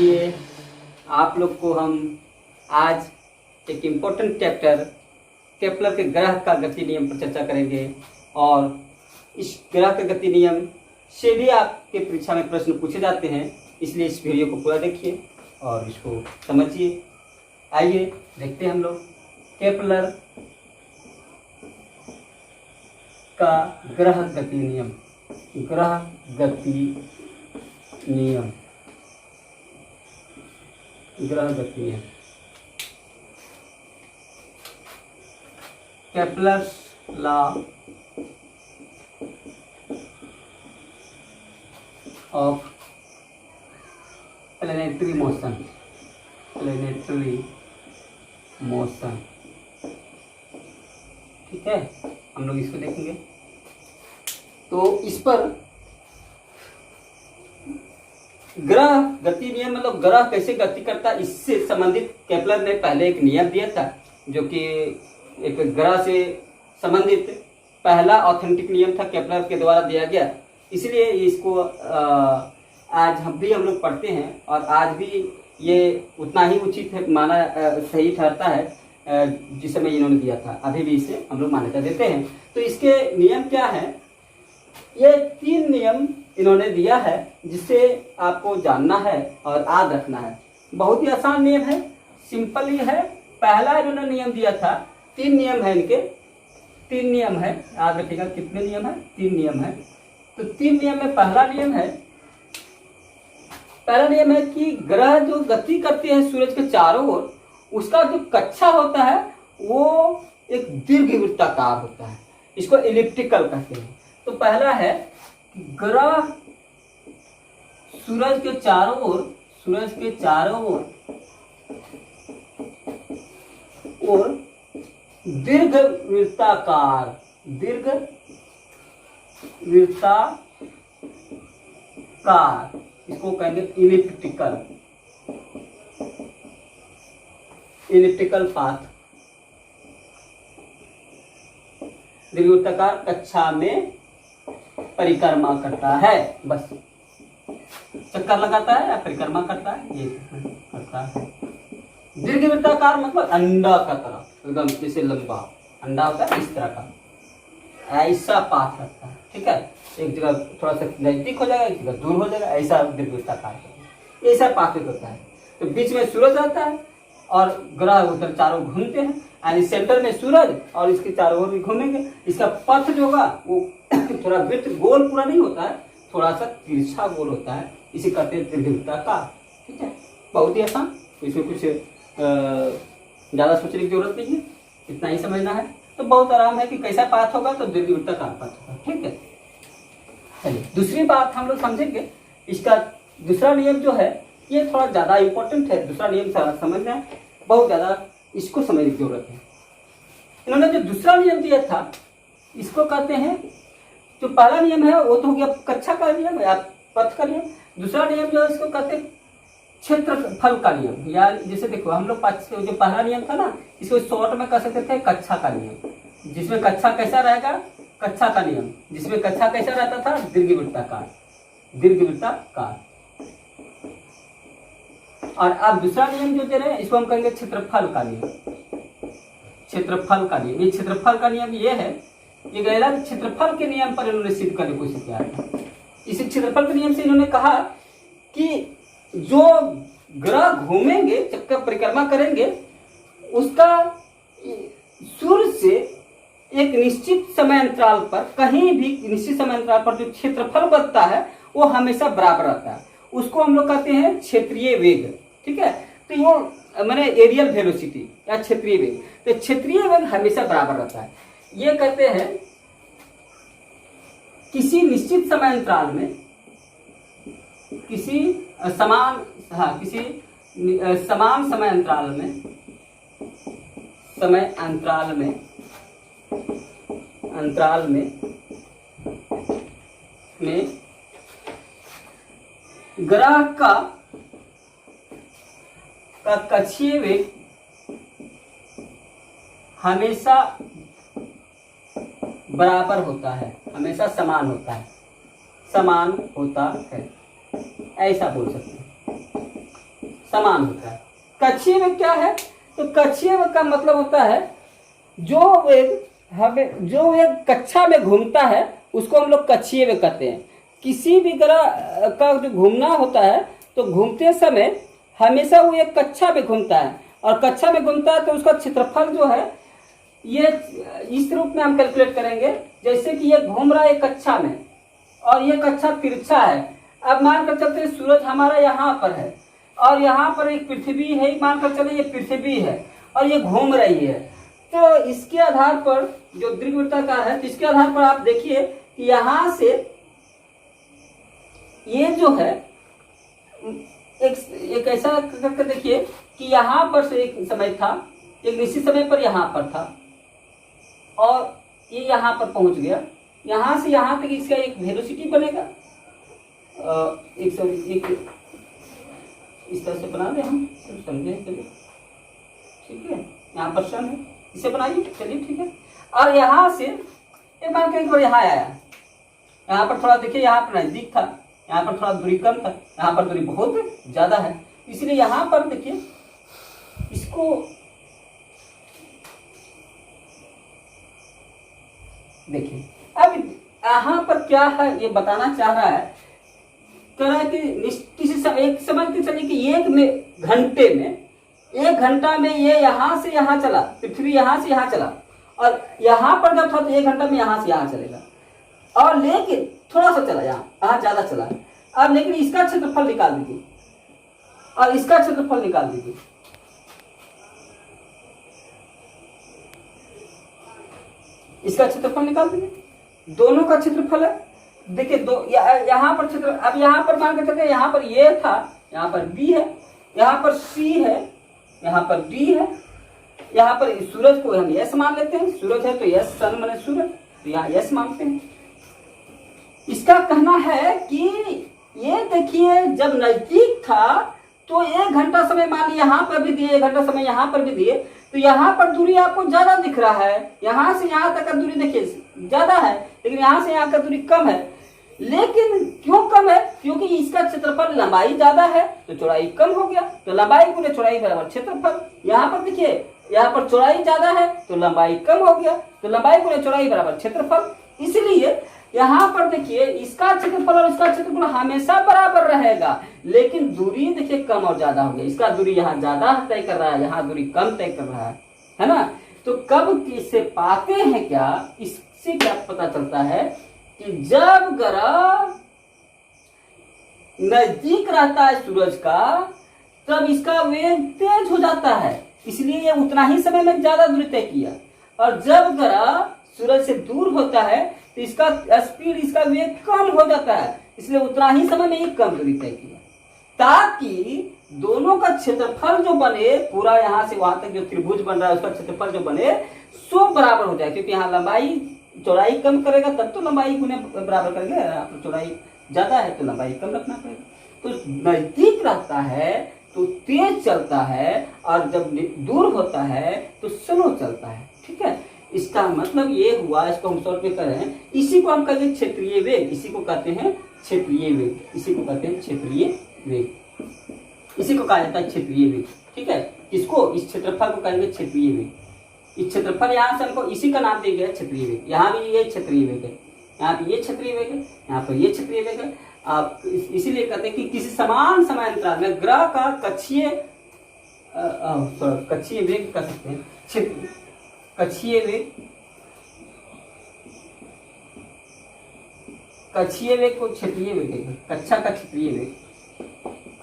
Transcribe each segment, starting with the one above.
चलिए आप लोग को हम आज एक इम्पोर्टेंट चैप्टर केपलर के ग्रह का गति नियम पर चर्चा करेंगे और इस ग्रह के गति नियम से भी आपके परीक्षा में प्रश्न पूछे जाते हैं, इसलिए इस वीडियो को पूरा देखिए और इसको समझिए। आइए देखते हैं हम लोग केपलर का ग्रह गति नियम। ग्रह गति नियम, ग्रह गति नियम, Kepler's law of planetary motion, planetary motion. ठीक है, हम लोग इसको देखेंगे। तो इस पर ग्रह गति नियम मतलब ग्रह कैसे गति करता है, इससे संबंधित केपलर ने पहले एक नियम दिया था, जो कि एक ग्रह से संबंधित पहला ऑथेंटिक नियम था, केपलर के द्वारा दिया गया। इसलिए इसको आज हम लोग पढ़ते हैं और आज भी ये उतना ही उचित है, माना सही ठहरता है जिस समय इन्होंने दिया था। अभी भी इसे हम लोग मान्यता देते हैं। तो इसके नियम क्या है? ये 3 नियम इन्होंने दिया है जिसे आपको जानना है और याद रखना है। बहुत ही आसान नियम है, सिंपल ही है। पहला इन्होंने नियम दिया था, 3 नियम है इनके, 3 नियम है, याद रखिएगा। कितने नियम है? 3 नियम है। तो 3 नियम में पहला नियम है कि ग्रह जो गति करते हैं सूरज के चारों ओर, उसका जो कक्षा होता है वो एक दीर्घवृत्ताकार होता है, इसको एलिप्टिकल कहते हैं। तो पहला है कि ग्रह सूरज के चारों ओर दीर्घवृत्ताकार इसको कहेंगे इलिप्टिकल पाथ, दीर्घवृत्ताकार कक्षा में परिक्रमा करता है। बस चक्कर लगाता है या परिक्रमा करता है, ये करता है। दीर्घवृत्ताकार मतलब अंडा का तरह, एकदम जैसे लंबा अंडा होता है इस तरह का, ऐसा पाथ रहता है। ठीक है, एक जगह थोड़ा सा नजदीक हो जाएगा, एक जगह दूर हो जाएगा, ऐसा दीर्घवृत्ताकार ऐसा पाथ होता है। तो बीच में सूरज रहता है और ग्रह उधर चारों घूमते हैं, यानी सेंटर में सूरज और इसके चारों ओर भी घूमेंगे। इसका पथ जो होगा वो थोड़ा वृत्त गोल पूरा नहीं होता है, थोड़ा सा तिरछा गोल होता है, इसे कहते हैं दीर्घवृत्ताकार। ठीक है, बहुत ही आसान, इसमें कुछ ज्यादा सोचने की जरूरत नहीं है, इतना ही समझना है। तो बहुत आराम है कि कैसा पाथ होगा, तो दीर्घवृत्ताकार पाथ होगा। ठीक है, चलिए दूसरी बात हम लोग समझेंगे। इसका दूसरा नियम जो है ये थोड़ा ज्यादा इंपॉर्टेंट है। दूसरा नियम समझना है, बहुत ज्यादा इसको समझने की जरूरत है। इन्होंने जो दूसरा नियम दिया था इसको कहते हैं, जो पहला नियम है वो तो हो गया कक्षा का नियम या पथ का नियम। दूसरा नियम जो है इसको कहते हैं क्षेत्रफल का नियम। या जैसे देखो हम लोग जो पहला नियम था ना, इसको शॉर्ट में कह सकते थे कक्षा का नियम, जिसमें कक्षा कैसा रहेगा, कक्षा का नियम, जिसमें कक्षा कैसा रहता था, दीर्घवृत्ताकार। और अब दूसरा नियम जो दे रहे हैं इसको हम कहेंगे क्षेत्रफल का नियम। क्षेत्रफल का नियम, ये क्षेत्रफल का नियम ये है, ये गहरा क्षेत्रफल के नियम पर इन्होंने सिद्ध करने की कोशिश किया था। इस क्षेत्रफल के नियम से इन्होंने कहा कि जो ग्रह घूमेंगे, चक्कर परिक्रमा करेंगे, उसका सूर्य से एक निश्चित समय अंतराल पर, कहीं भी निश्चित समय अंतराल पर जो क्षेत्रफल बनता है वो हमेशा बराबर रहता है। उसको हम लोग कहते हैं क्षेत्रीय वेग। ठीक है, तो वो मैंने एरियल वेलोसिटी या क्षेत्रीय वेग, तो क्षेत्रीय वेग हमेशा बराबर रहता है। ये कहते हैं किसी निश्चित समय अंतराल में, किसी समान समय अंतराल में ग्रह का कक्षीय वेग हमेशा बराबर होता है, हमेशा समान होता है, ऐसा बोल सकते हैं। समान होता है। कक्षीय वेग क्या है? तो कक्षीय वेग का मतलब होता है जो वेग कक्षा में घूमता है उसको हम लोग कक्षीय वेग कहते हैं। किसी भी ग्रह का जो घूमना होता है तो घूमते समय हमेशा वो एक कक्षा में घूमता है, और कक्षा में घूमता है तो उसका क्षेत्रफल जो है ये इस रूप में हम कैलकुलेट करेंगे, जैसे कि ये घूम रहा है एक कक्षा में और ये कक्षा तिरछा है। अब मानकर चलते हैं सूरज हमारा यहाँ पर है और यहाँ पर एक पृथ्वी है, मानकर चले ये पृथ्वी है और ये घूम रही है। तो इसके आधार पर जो दीर्घवृत्ताकार है, तो इसके आधार पर आप देखिए कि यहाँ से ये जो है एक ऐसा करके देखिए कि यहाँ पर से एक समय था, एक निश्चित समय पर यहाँ पर था और ये यहाँ पर पहुंच गया। यहाँ से यहाँ तक इसका एक वेलोसिटी बनेगा, एक इस तरह से बना दे हम, समझे? चलिए ठीक है, यहाँ पर सन है, इसे बनाइए, चलिए ठीक है। और यहाँ से एक बार कहीं पर यहाँ आया, यहाँ पर थोड़ा देखिए, यहाँ पर नजदीक था, यहाँ पर थोड़ा दूरी कम था, यहाँ पर दूरी बहुत ज्यादा है, इसलिए यहाँ पर देखिए इसको देखिए। अब यहाँ पर क्या है ये बताना चाह रहा है, कह रहा है कि किसी एक समझते चलिए कि एक घंटे में, एक घंटा में ये यहाँ से यहाँ चला, पृथ्वी यहाँ से यहाँ चला, और यहाँ पर जब था तो एक घंटा में यहाँ से यहाँ चलेगा, और लेकिन थोड़ा सा चला, यहाँ ज्यादा चला। अब लेकिन इसका क्षेत्रफल निकाल दीजिए और इसका क्षेत्रफल निकाल दीजिए। इसका क्षेत्रफल निकाल दीजिए, दोनों का क्षेत्रफल है। देखिए दो यहाँ पर क्षेत्र, अब यहाँ पर मान के चलते हैं, यहाँ पर ये था, यहाँ पर बी है, यहाँ पर सी है, यहाँ पर डी है, यहाँ पर सूरज को हम यस मान लेते हैं, सूरज है तो यस, सन माने सूरज, तो यहाँ यस मानते हैं। इसका कहना है कि ये देखिए जब नजदीक था तो एक घंटा समय मान लिया यहाँ पर भी दिए, एक घंटा समय यहाँ पर भी दिए, तो यहाँ पर दूरी आपको ज्यादा दिख रहा है, यहाँ से यहाँ तक का दूरी देखिए ज्यादा है, लेकिन यहाँ से यहाँ का दूरी कम है। लेकिन क्यों कम है? क्योंकि इसका क्षेत्रफल लंबाई ज्यादा है तो चौड़ाई कम हो गया, तो लंबाई गुणे चौड़ाई बराबर क्षेत्रफल। यहाँ पर देखिए यहाँ पर चौड़ाई ज्यादा है तो लंबाई कम हो गया, तो लंबाई गुणे चौड़ाई बराबर क्षेत्रफल। इसलिए यहाँ पर देखिए इसका क्षेत्रफल और इसका क्षेत्रफल हमेशा बराबर रहेगा, लेकिन दूरी देखिए कम और ज्यादा हो गया। इसका दूरी यहाँ ज्यादा तय कर रहा है, यहाँ दूरी कम तय कर रहा है ना। तो कब इसे पाते हैं क्या? इससे क्या पता चलता है कि जब ग्रह नजदीक रहता है सूरज का तब इसका वेग तेज हो जाता है, इसलिए ये उतना ही समय में ज्यादा दूरी तय किया, और जब ग्रह सूरज से दूर होता है तो इसका स्पीड, इसका वेग कम हो जाता है, इसलिए उतना ही समय में ही कम दूरी तय किया, ताकि दोनों का क्षेत्रफल जो बने, पूरा यहाँ से वहां तक जो त्रिभुज बन रहा है उसका क्षेत्रफल जो बने सो बराबर हो जाए। क्योंकि यहाँ लंबाई चौड़ाई कम करेगा तब तो लंबाई गुने बराबर करेंगे, तो चौड़ाई ज्यादा है तो लंबाई कम रखना पड़ेगा। तो नजदीक रहता है तो तेज चलता है, और जब दूर होता है तो स्लो चलता है। ठीक है, इसका मतलब ये हुआ, इसको हम सॉल्व करें, इसी को हम कहते हैं क्षेत्रीय वेग, इसी को कहते हैं क्षेत्रीय वेग, इसी को कहते हैं क्षेत्रीय वेग, इसी को कहा जाता है क्षेत्रीय वेग। ठीक है, इसको, इस क्षेत्रफल को कहेंगे क्षेत्रीय वेग। इस क्षेत्रफल यहाँ से हमको इसी का नाम दिया गया क्षेत्रीय वेग। यहाँ भी ये क्षेत्रीय वेग है, यहाँ पे ये क्षेत्रीय वेग है, यहाँ पर ये क्षेत्रीय वेग है। आप इसीलिए कहते हैं कि किसी समान समय अंतराल में ग्रह का कक्षीय वेग कह सकते हैं, कक्षीय वेग, कक्षीय वेग को क्षेत्रीय वेग है, कक्षा का क्षेत्रीय वेग,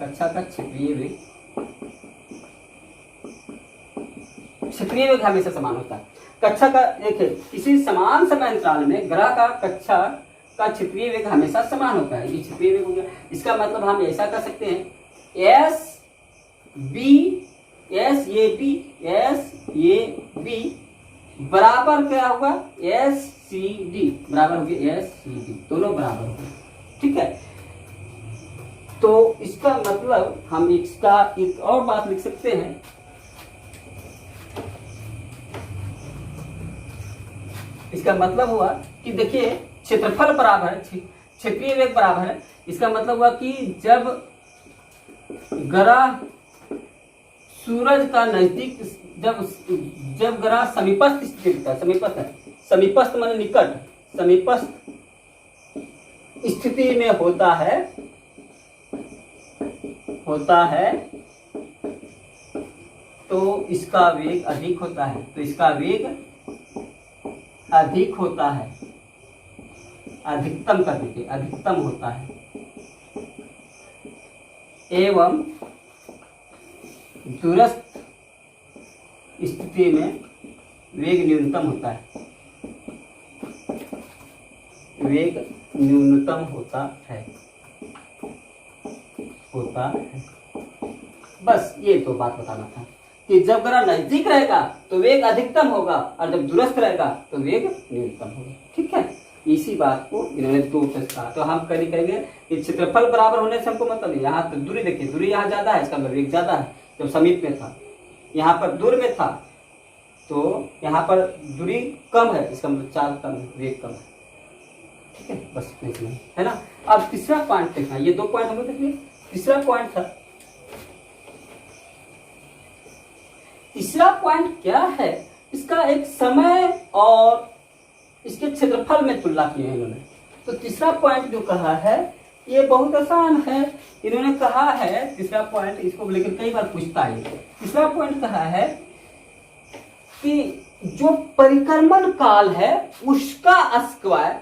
कक्षा का क्षेत्रीय वेग, क्षेत्रीय वेग हमेशा समान होता है। कक्षा का देखिए किसी समान समय अंतराल में ग्रह का कक्षा का क्षेत्रीय वेग हमेशा समान होता है, ये क्षेत्रीय वेग हो गया। इसका मतलब हम ऐसा कर सकते हैं, एस ए बी बराबर क्या होगा, एस सी डी बराबर हो गया, एस सी डी दोनों बराबर हो गए। ठीक है, तो इसका मतलब हम इसका एक और बात लिख सकते हैं, इसका मतलब हुआ कि देखिए क्षेत्रफल बराबर है, क्षेत्रीय वेग बराबर है। इसका मतलब हुआ कि जब ग्रह सूरज का नजदीक जब जब ग्रह समीपस्थ स्थित है, समीपस्थ है, समीपस्थ माने निकट, समीपस्थ स्थिति में होता है तो इसका वेग अधिक होता है, तो इसका वेग अधिक होता है, अधिकतम कर दीजिए, अधिकतम होता है, एवं दूरस्थ स्थिति में वेग न्यूनतम होता है, वेग न्यूनतम होता है। बस ये तो बात बताना था कि जब ग्रह नजदीक रहेगा तो वेग अधिकतम होगा और जब दूरस्थ रहेगा तो वेग न्यूनतम होगा। ठीक है, इसी बात को इन्होंने दो कहा। तो हम कहेंगे कि क्षेत्रफल बराबर होने से हमको मतलब नहीं, यहाँ तो दूरी देखिए, दूरी यहाँ ज्यादा है, इसका मतलब वेग ज्यादा है। जब समीप में था, यहाँ पर दूर में था, तो यहाँ पर दूरी कम है, इसका मतलब चाल कम है, वेग कम है। ठीक है, बस इतना है ना। अब तीसरा पॉइंट देखना, ये दो पॉइंट हम लोग देख लिए। तीसरा पॉइंट था, तीसरा पॉइंट क्या है, इसका एक समय और इसके क्षेत्रफल में तुलना की है इन्होंने। तो तीसरा पॉइंट जो कहा है ये बहुत आसान है। इन्होंने कहा है तीसरा पॉइंट, इसको लेकिन कई बार पूछता है। तीसरा पॉइंट कहा है कि जो परिक्रमण काल है उसका स्क्वायर,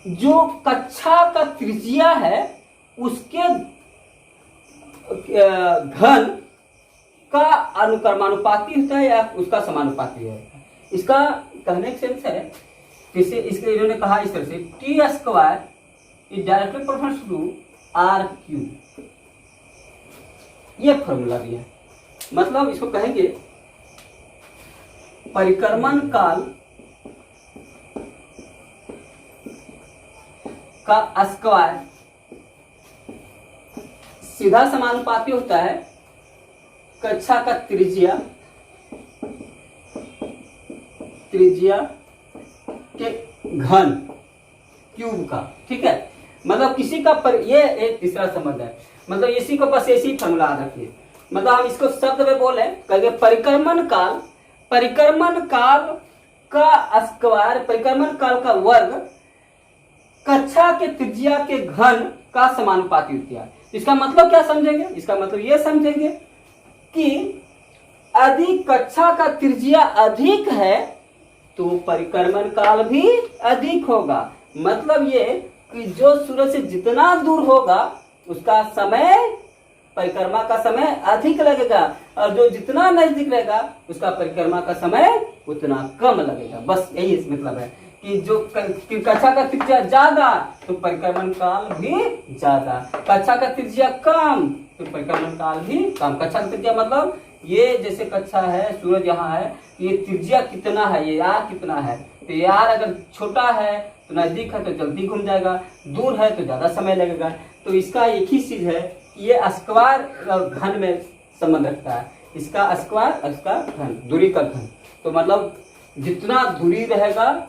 जो कक्षा का त्रिज्या है उसके घन का अनुक्रमानुपाती होता है या उसका समानुपाती है। इसका कहने का सेंस है, जैसे इसके इन्होंने कहा इस तरह से T square is directly proportional to R cube, ये फॉर्मूला दिया है। मतलब इसको कहेंगे परिक्रमण काल का स्क्वायर सीधा समानुपाती होता है कक्षा का त्रिज्या के घन क्यूब का। ठीक है, मतलब किसी का ये एक तीसरा संबंध है, मतलब इसी को बस ऐसी फॉर्मूला याद रखिए। मतलब हम इसको शब्द में बोले कहेंगे परिक्रमण काल का स्क्वायर, परिक्रमण काल का वर्ग कक्षा के त्रिज्या के घन का समानुपाती होता है। इसका मतलब क्या समझेंगे, इसका मतलब ये समझेंगे कि अधिक कक्षा का त्रिज्या अधिक है तो परिक्रमण काल भी अधिक होगा। मतलब ये कि जो सूरज से जितना दूर होगा उसका समय, परिक्रमा का समय अधिक लगेगा, और जो जितना नजदीक रहेगा उसका परिक्रमा का समय उतना कम लगेगा। बस यही इस मतलब है कि जो कक्षा का त्रिज्या ज्यादा तो परिक्रमण काल भी ज्यादा, कक्षा का त्रिज्या कम तो परिक्रमण काल भी कम। कक्षा का त्रिज्या मतलब ये जैसे कक्षा है, सूरज यहाँ है, ये त्रिज्या कितना है, ये यार कितना है, तो यार अगर छोटा है तो नजदीक है तो जल्दी घूम जाएगा, दूर है तो ज्यादा समय लगेगा। तो इसका एक ही चीज है, ये स्क्वायर घन में संबंध रखता है, इसका स्क्वायर, इसका घन, दूरी का घन। तो मतलब जितना दूरी रहेगा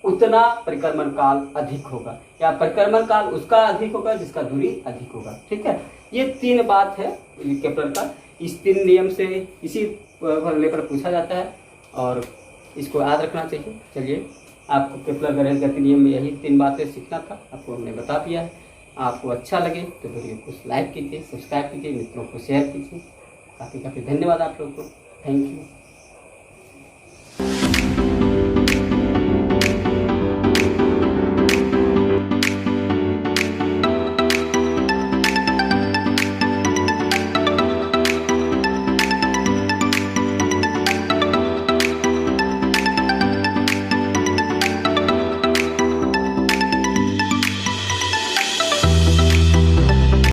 उतना परिक्रमण काल अधिक होगा, या परिक्रमण काल उसका अधिक होगा जिसका दूरी अधिक होगा। ठीक है, ये तीन बात है केपलर का। इस तीन नियम से इसी लेकर पूछा जाता है और इसको याद रखना चाहिए। चलिए, आपको केपलर ग्रह गति नियम में यही तीन बातें सीखना था, आपको हमने बता दिया है। आपको अच्छा लगे तो वीडियो को लाइक कीजिए, सब्सक्राइब कीजिए, मित्रों को शेयर कीजिए। काफ़ी धन्यवाद आप लोगों को। Thank you.